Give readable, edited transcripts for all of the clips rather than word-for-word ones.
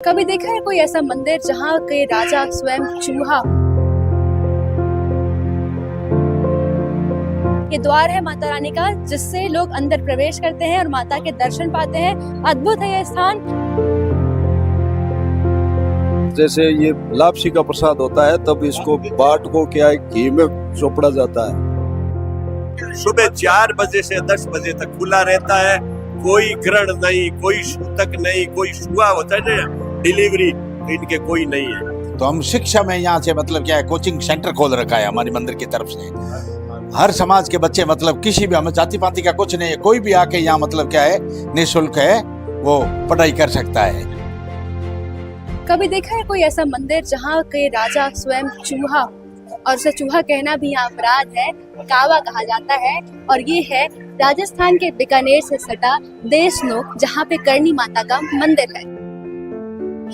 कभी देखा है कोई ऐसा मंदिर जहाँ के राजा स्वयं चूहा? ये द्वार है माता रानी का, जिससे लोग अंदर प्रवेश करते हैं और माता के दर्शन पाते हैं। अद्भुत है यह स्थान। जैसे ये लापसी का प्रसाद होता है, तब इसको बाट को क्या है, घी में चोपड़ा जाता है। सुबह 4 बजे से 10 बजे तक खुला रहता है। कोई ग्रहण नहीं, कोई सूतक नहीं, कोई छुआ होता है ना डिलीवरी, तो इनके कोई नहीं है। तो हम शिक्षा में यहाँ से मतलब क्या है, कोचिंग सेंटर खोल रखा है हमारे मंदिर की तरफ से। हर समाज के बच्चे मतलब किसी भी, हमें जाति पाति का कुछ नहीं है, कोई भी आके यहाँ मतलब क्या है निःशुल्क है वो पढ़ाई कर सकता है। कभी देखा है कोई ऐसा मंदिर जहाँ के राजा स्वयं चूहा, और उसे चूहा कहना भी यहाँ अपराध है, कावा कहा जाता है। और ये है राजस्थान के बीकानेर से सटा देशनोक, जहाँ पे करणी माता का मंदिर है।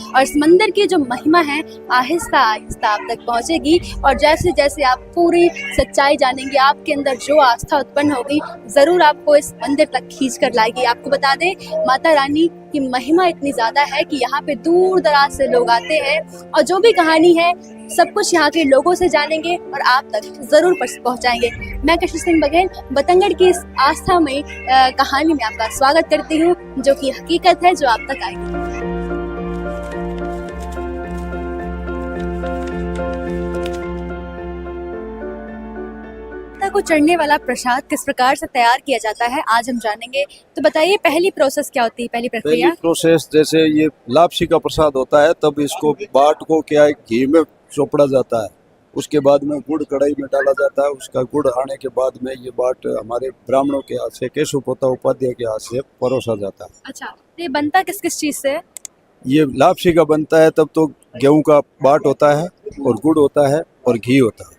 और इस मंदिर की जो महिमा है आहिस्ता आहिस्ता आप तक पहुंचेगी, और जैसे जैसे आप पूरी सच्चाई जानेंगे, आपके अंदर जो आस्था उत्पन्न होगी जरूर आपको इस मंदिर तक खींच कर लाएगी। आपको बता दें, माता रानी की महिमा इतनी ज्यादा है कि यहाँ पे दूर दराज से लोग आते हैं, और जो भी कहानी है सब कुछ यहाँ के लोगों से जानेंगे और आप तक जरूर पहुँचाएंगे। मैं कशिश सिंह बघेल बतंगड़ की इस आस्था में कहानी में आपका स्वागत करती हूँ, जो कि हकीकत है, जो आप तक आएगी। को चढ़ने वाला प्रसाद किस प्रकार से तैयार किया जाता है, आज हम जानेंगे। तो बताइए, पहली प्रोसेस क्या होती है, पहली प्रक्रिया? पहली प्रोसेस, जैसे ये लापसी का प्रसाद होता है, तब इसको बाट को क्या है, घी में चोपड़ा जाता है। उसके बाद में गुड़ कढ़ाई में डाला जाता है। उसका गुड़ आने के बाद में ये बाट हमारे ब्राह्मणों के हाथ से, केशव पोता उपाध्याय के हाथ से परोसा जाता है। अच्छा, ये बनता किस किस चीज से? ये लापसी का बनता है तब तो गेहूं का बाट होता है, और गुड़ होता है, और घी होता है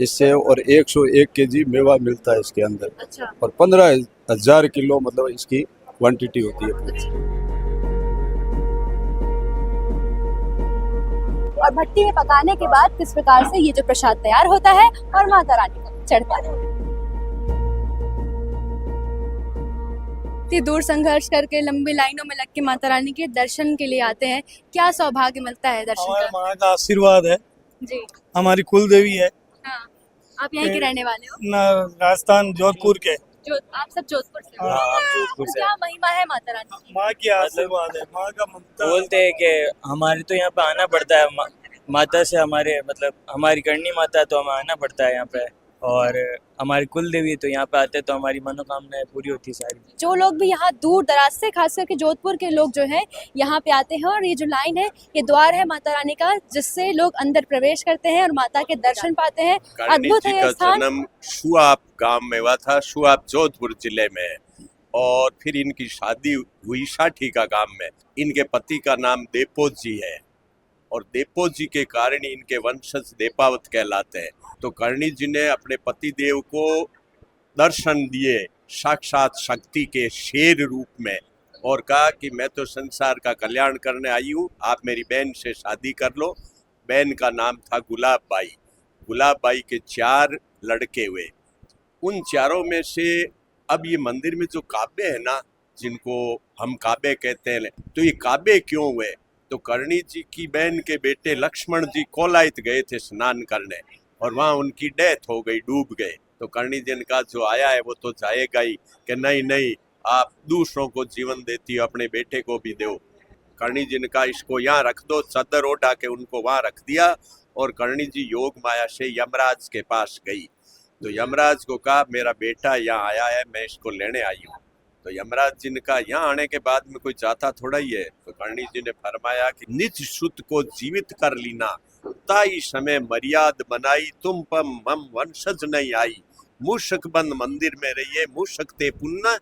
इससे, और 101 केजी मेवा मिलता है इसके अंदर। अच्छा। और 15,000 किलो मतलब इसकी क्वांटिटी होती है। और भट्टी में पकाने के बाद किस प्रकार से ये जो प्रसाद तैयार होता है और माता रानी को चढ़ता है। दूर संघर्ष करके लंबी लाइनों में लग के माता रानी के दर्शन के लिए आते हैं। क्या सौभाग्य मिलता है दर्शन का? माँ का आशीर्वाद है जी, हमारी कुल देवी है। हाँ। आप यहीं के रहने वाले हो? ना, राजस्थान जोधपुर के। आप सब जोधपुर से हो? जोधपुर से। क्या महिमा है माता रानी की? माँ की आशीर्वाद है, माँ का ममता। बोलते हैं कि हमारे तो यहाँ पे आना पड़ता है, माता से हमारे मतलब हमारी करणी माता है, तो हमें आना पड़ता है यहाँ पे। और हमारी कुल देवी तो यहाँ पे आते हैं तो हमारी मनोकामनाएं पूरी होती है सारी। जो लोग भी यहाँ दूर दराज से, खास करके जोधपुर के लोग जो हैं यहाँ पे आते हैं, और ये जो लाइन है, ये द्वार है माता रानी का, जिससे लोग अंदर प्रवेश करते हैं और माता के दर्शन पाते हैं। अद्भुत है यह स्थान। जन्म शुआब गांव में हुआ था, शुआब जोधपुर जिले में है। और फिर इनकी शादी हुई साठी का गांव में। इनके पति का नाम देपोत जी है, और देपोत जी के कारण इनके वंशज देपावत कहलाते हैं। तो करणी जी ने अपने पति देव को दर्शन दिए साक्षात शक्ति के शेर रूप में, और कहा कि मैं तो संसार का कल्याण करने आई हूँ, आप मेरी बहन से शादी कर लो। बहन का नाम था गुलाब बाई। गुलाब बाई के 4 लड़के हुए। उन चारों में से अब ये मंदिर में जो काबे है ना, जिनको हम काबे कहते हैं, तो ये काबे क्यों हुए? तो करणी जी की बहन के बेटे लक्ष्मण जी कोलायत गए थे स्नान करने, और वहाँ उनकी डेथ हो गई, डूब गए। तो करणी जी ने कहा जो आया है वो तो जाएगा ही, कि नहीं नहीं, आप दूसरों को जीवन देती हो, अपने बेटे को भी दो। करणी जी ने कहा इसको यहाँ रख दो, चादर ओढ़ा के उनको वहाँ रख दिया। और करणी जी योग माया से यमराज के पास गई, तो यमराज को कहा मेरा बेटा यहाँ आया है, मैं इसको लेने आई हूँ। तो यमराज जी ने कहा यहाँ आने के बाद में कोई जाता थोड़ा ही है। तो करणी जी ने फरमाया कि निज सुत को जीवित कर लीना, ताई समय मर्याद बनाई, तुम पम मम वंशज नहीं आई। मूषक बंद मंदिर में रहिए, मूषक ते पुण्य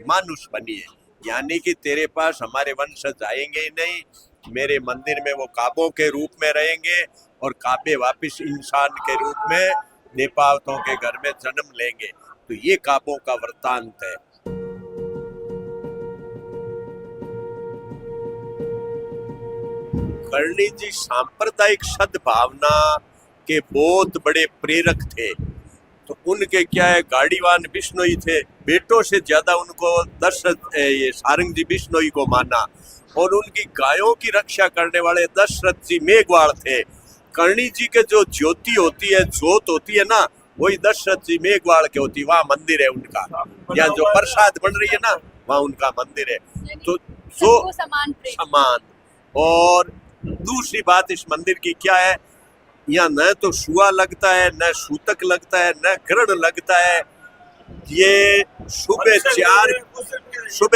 मानुष बनिए। यानी कि तेरे पास हमारे वंशज आएंगे ही नहीं, मेरे मंदिर में वो काबों के रूप में रहेंगे, और काबे वापिस इंसान के रूप में देपावतों के घर में जन्म लेंगे। तो ये काबों का वृत्तांत है। करणी जी सांप्रदायिक सद्भावना के बहुत बड़े प्रेरक थे। तो उनके क्या है, गाड़ीवान बिश्नोई थे, बेटों से ज्यादा उनको दशरथ ये सारंग जी बिश्नोई को माना। और उनकी गायों की रक्षा करने वाले दशरथ जी मेघवाल थे। कर्णी जी के जो ज्योति होती है, जोत होती है ना, वही दशरथ जी मेघवाल के होती है। वहाँ मंदिर है उनका। यहाँ जो प्रसाद बन रही है ना, वहाँ उनका मंदिर है। तो जो सबको समान प्रेम। समान। और दूसरी बात इस मंदिर की क्या है, यहाँ न तो शुआ लगता है, न सूतक लगता है, न ग्रहण लगता है। ये सुबह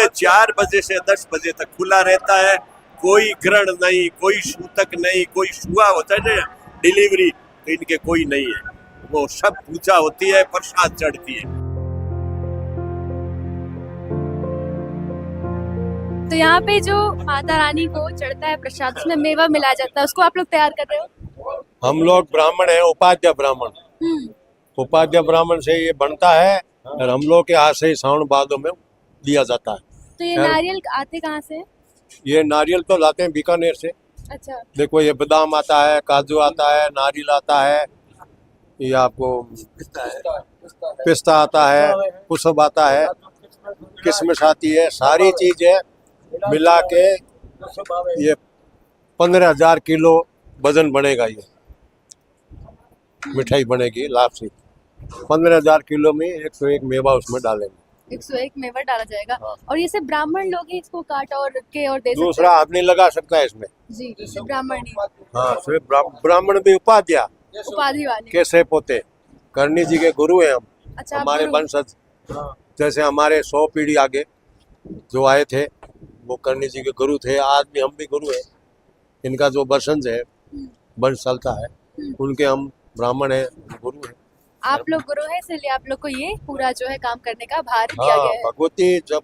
4 बजे से 10 बजे तक खुला रहता है। कोई ग्रहण नहीं, कोई सूतक नहीं, कोई शुआ होता है ना डिलीवरी, तो इनके कोई नहीं है। वो सब पूजा होती है, प्रसाद चढ़ती है। तो यहाँ पे जो माता रानी को चढ़ता है प्रसाद, उसमें मेवा मिलाया जाता है, उसको आप लोग तैयार कर रहे हो? हम लोग ब्राह्मण हैं, उपाध्याय ब्राह्मण। उपाध्याय ब्राह्मण से ये बनता है और हम लोग के हाथ से ही सावन भादों में दिया जाता है। तो ये यार- नारियल आते कहाँ से है? ये नारियल तो लाते हैं बीकानेर से। अच्छा। देखो ये बादाम आता है, काजू आता है, नारियल आता है, ये आपको पिस्ता आता है, कुसुम आता है, किशमिश आती है, सारी चीजें मिला के ये 15,000 किलो वजन बनेगा। ये मिठाई बनेगी लापसी। 15,000 किलो में 101 मेवा उसमें डालेंगे। 101 मेवा डाला जाएगा। हाँ। और ये सिर्फ ब्राह्मण लोग ही इसको काट और के और दे सकते दूसरा आदमी लगा सकता है इसमें। हैं? जी, सिर्फ ब्राह्मण ही, हाँ, सिर्फ ब्राह्मण भी उपाध्याय उपाधि वाले। कैसे पोते करणी जी के गुरु हैं हम। अच्छा, आप हमारे गुरु। वंशज जैसे हमारे 100 पीढ़ी आगे जो आए थे वो करणी जी के गुरु थे। आज भी हम भी गुरु हैं। इनका जो वंशज है, वंश चलता है, उनके हम ब्राह्मण हैं, गुरु हैं। आप लोग गुरु हैं, इसलिए आप लोग को ये पूरा जो है काम करने का भार दिया हाँ, गया है। भगवती जब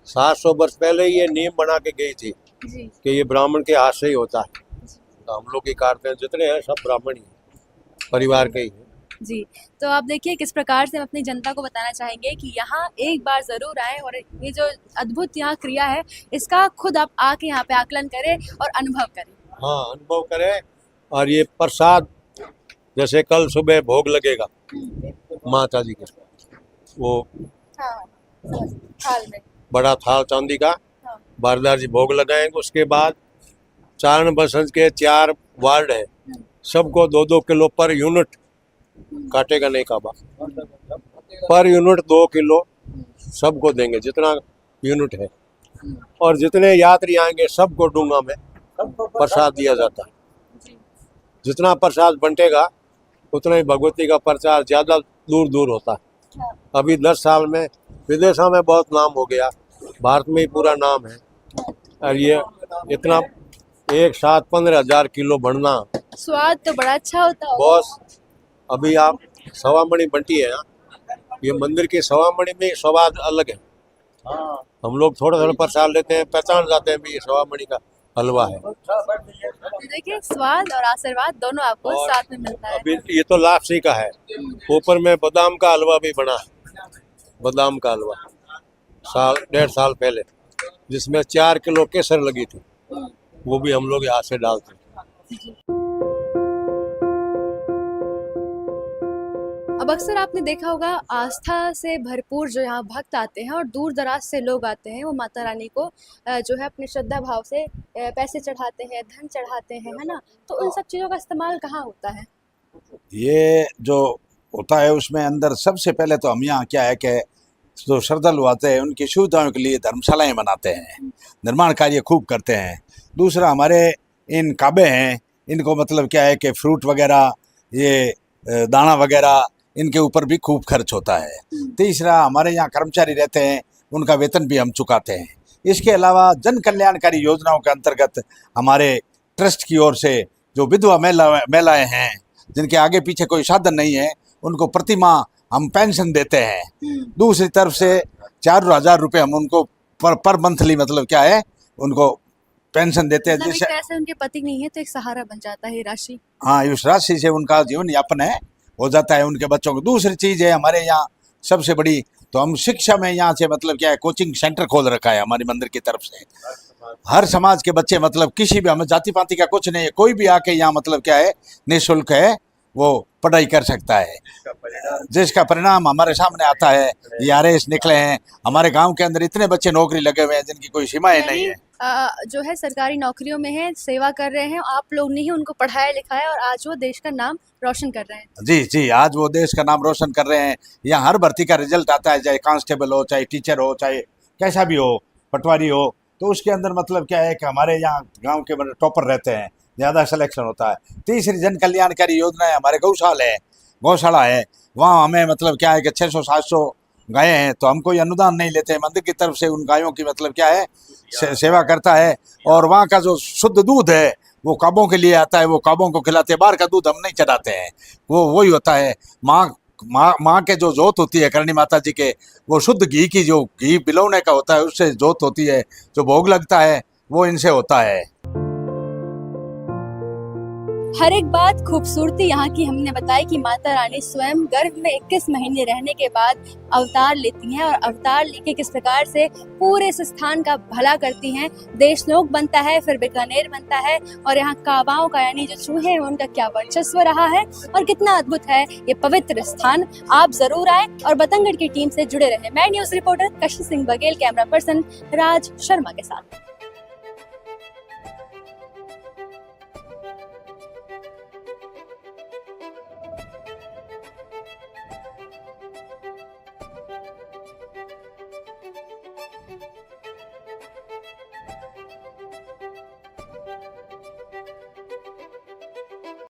700 वर्ष पहले ये नियम बना के गई थी जी। कि ये ब्राह्मण के हाथ से ही होता है। तो हम लोग की कारते जितने हैं सब ब्राह्मण ही हैं, परिवार के ही हैं। जी, तो आप देखिए किस प्रकार से हम अपनी जनता को बताना चाहेंगे कि यहाँ एक बार ज़रूर आएं और ये जो अद्भुत यहाँ क्रिया है, इसका खुद आप आके यहाँ पे आकलन करें और अनुभव करें। हाँ, अनुभव करें। और ये प्रसाद जैसे कल सुबह भोग लगेगा माता जी के, वो हाँ, थाल में। बड़ा थाल चांदी का हाँ। बारदार जी भोग लगाएंगे। उसके बाद चारण बसंत के 4 वार्ड है, सबको 2-2 किलो पर यूनिट काटेगा नहीं काबा, पर यूनिट 2 किलो सबको देंगे जितना यूनिट है। और जितने यात्री आएंगे सबको डूंगा में प्रसाद दिया जाता है। जितना प्रसाद बंटेगा उतना ही भगवती का प्रचार ज्यादा दूर दूर होता है। अभी 10 साल में विदेशों में बहुत नाम हो गया, भारत में ही पूरा नाम है। और ये इतना एक साथ 15,000 किलो बढ़ना स्वाद तो बड़ा अच्छा होता है। बॉस। अभी आप सवामणि बंटी है ना, ये मंदिर की सवामणि में स्वाद अलग है। हम लोग थोड़ा थोड़ा प्रसाद लेते हैं, पहचान जाते हैं भी ये सवामणि का हलवा है। देखिए स्वाद और आशीर्वाद दोनों आपको और साथ में मिलता है। अभी ये तो लापसी का है, ऊपर में बादाम का हलवा भी बना है। बादाम का हलवा 1.5 साल पहले, जिसमें 4 किलो केसर लगी थी, वो भी हम लोग यहाँ से डालते हैं। अब अक्सर आपने देखा होगा आस्था से भरपूर जो यहाँ भक्त आते हैं और दूर दराज से लोग आते हैं, वो माता रानी को जो है अपने श्रद्धा भाव से पैसे चढ़ाते हैं, धन चढ़ाते हैं, है ना। तो उन सब चीज़ों का इस्तेमाल कहाँ होता है? ये जो होता है उसमें अंदर सबसे पहले तो हम यहाँ क्या है कि जो श्रद्धालु आते हैं उनकी सुविधाओं के लिए धर्मशालाएं बनाते हैं, निर्माण कार्य खूब करते हैं। दूसरा हमारे इन काबे हैं, इनको मतलब क्या है कि फ्रूट वगैरह, ये दाना वगैरह, इनके ऊपर भी खूब खर्च होता है। तीसरा हमारे यहाँ कर्मचारी रहते हैं, उनका वेतन भी हम चुकाते हैं। इसके अलावा जन कल्याणकारी योजनाओं के अंतर्गत हमारे ट्रस्ट की ओर से जो विधवा महिलाएं हैं जिनके आगे पीछे कोई साधन नहीं है, उनको प्रति माह हम पेंशन देते हैं। दूसरी तरफ से 4,000 रुपये हम उनको पर मंथली मतलब क्या है उनको पेंशन देते हैं, मतलब एक जिससे तरह से उनके पति नहीं है तो एक सहारा बन जाता है ये राशि। हाँ, उस राशि से उनका जीवन यापन है हो जाता है उनके बच्चों को। दूसरी चीज़ है हमारे यहाँ सबसे बड़ी, तो हम शिक्षा में यहाँ से मतलब क्या है कोचिंग सेंटर खोल रखा है हमारे मंदिर की तरफ से। हर समाज के बच्चे मतलब किसी भी, हमें जाति पाति का कुछ नहीं है, कोई भी आके यहाँ मतलब क्या है निःशुल्क है वो पढ़ाई कर सकता है, जिसका परिणाम हमारे सामने आता है। ये आरएएस निकले हैं, हमारे गांव के अंदर इतने बच्चे नौकरी लगे हुए हैं जिनकी कोई सीमाएं नहीं है। जो है सरकारी नौकरियों में है, सेवा कर रहे हैं, आप लोग ने ही उनको पढ़ाया लिखाया और आज वो देश का नाम रोशन कर रहे हैं। जी जी, आज वो देश का नाम रोशन कर रहे हैं। यहाँ हर भर्ती का रिजल्ट आता है, चाहे कांस्टेबल हो, चाहे टीचर हो, चाहे कैसा भी हो, पटवारी हो, तो उसके अंदर मतलब क्या है कि हमारे यहाँ गांव के टॉपर रहते हैं, ज़्यादा सिलेक्शन होता है। तीसरी जन कल्याणकारी योजना है हमारे गौशाला है, वहाँ हमें मतलब क्या है कि 600-700 गायें हैं, तो हम कोई अनुदान नहीं लेते हैं, मंदिर की तरफ से उन गायों की मतलब क्या है सेवा करता है। और वहाँ का जो शुद्ध दूध है वो काबों के लिए आता है, वो काबों को खिलाते हैं। बाहर का दूध हम नहीं चढ़ाते हैं, वो वही होता है। माँ के जो जोत होती है करणी माता जी के, वो शुद्ध घी की जो घी बिलौने का होता है उससे जोत होती है, जो भोग लगता है वो इनसे होता है। हर एक बात खूबसूरती यहाँ की हमने बताई कि माता रानी स्वयं गर्भ में 21 महीने रहने के बाद अवतार लेती हैं और अवतार लेके किस प्रकार से पूरे इस स्थान का भला करती हैं। देशनोक बनता है, फिर बीकानेर बनता है और यहाँ काबाओं का यानी जो चूहे हैं उनका क्या वर्चस्व रहा है और कितना अद्भुत है ये पवित्र स्थान। आप जरूर आए और बतंगड़ की टीम से जुड़े रहे। मैं न्यूज रिपोर्टर कशिश सिंह बघेल, कैमरा पर्सन राज शर्मा के साथ।